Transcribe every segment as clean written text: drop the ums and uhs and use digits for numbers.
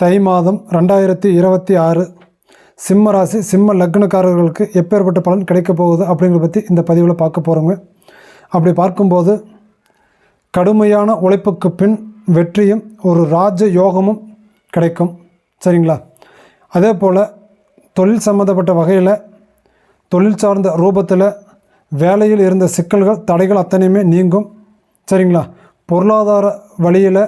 தை மாதம் 2026 சிம்ம ராசி சிம்ம லக்னக்காரர்களுக்கு எப்பேற்பட்ட பலன் கிடைக்கப் போகுது அப்படிங்கிறத பற்றி இந்த பதிவில் பார்க்க போகிறோங்க. அப்படி பார்க்கும்போது கடுமையான உழைப்புக்கு பின் வெற்றியும் ஒரு ராஜ யோகமும் கிடைக்கும். சரிங்களா? அதே போல் தொழில் சம்மந்தப்பட்ட வகையில் தொழில் சார்ந்த ரூபத்தில் வேலையில் இருந்த சிக்கல்கள் தடைகள் அத்தனையுமே நீங்கும். சரிங்களா? பொருளாதார வழியில்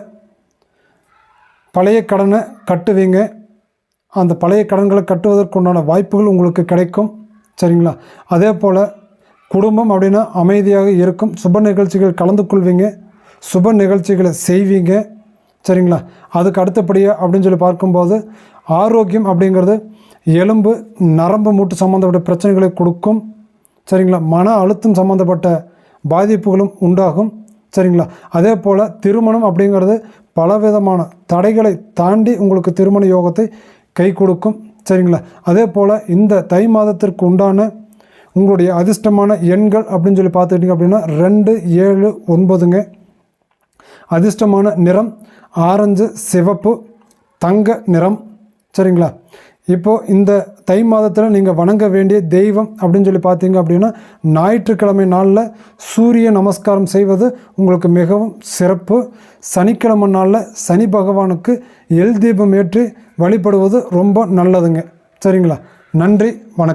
பழைய கடனை கட்டுவீங்க. அந்த பழைய கடன்களை கட்டுவதற்குண்டான வாய்ப்புகள் உங்களுக்கு கிடைக்கும். சரிங்களா? அதே போல் குடும்பம் அப்படின்னா அமைதியாக இருக்கும். சுப நிகழ்ச்சிகள் கலந்து கொள்வீங்க, சுப நிகழ்ச்சிகளை செய்வீங்க. சரிங்களா? அதுக்கு அடுத்தபடியாக அப்படின்னு சொல்லி பார்க்கும்போது ஆரோக்கியம் அப்படிங்கிறது எலும்பு நரம்பு மூட்டு சம்மந்தப்பட்ட பிரச்சனைகளை கொடுக்கும். சரிங்களா? மன அழுத்தம் சம்மந்தப்பட்ட பாதிப்புகளும் உண்டாகும். சரிங்களா? அதே போல் திருமணம் அப்படிங்கிறது பலவிதமான தடைகளை தாண்டி உங்களுக்கு திருமண யோகத்தை கை கொடுக்கும். சரிங்களா? அதே போல் இந்த தை மாதத்திற்கு உண்டான உங்களுடைய அதிர்ஷ்டமான எண்கள் அப்படின்னு சொல்லி பார்த்துக்கிட்டிங்க அப்படின்னா 2, 7, 9ங்க. அதிர்ஷ்டமான நிறம் ஆரஞ்சு, சிவப்பு, தங்க நிறம். சரிங்களா? இப்போது இந்த தை மாதத்தில் நீங்கள் வணங்க வேண்டிய தெய்வம் அப்படின்னு சொல்லி பார்த்தீங்க அப்படின்னா ஞாயிற்றுக்கிழமை நாளில் சூரிய நமஸ்காரம் செய்வது உங்களுக்கு மிகவும் சிறப்பு. சனிக்கிழமை நாளில் சனி பகவானுக்கு எல் தீபம் ஏற்றி வழிபடுவது ரொம்ப நல்லதுங்க. சரிங்களா? நன்றி, வணக்கம்.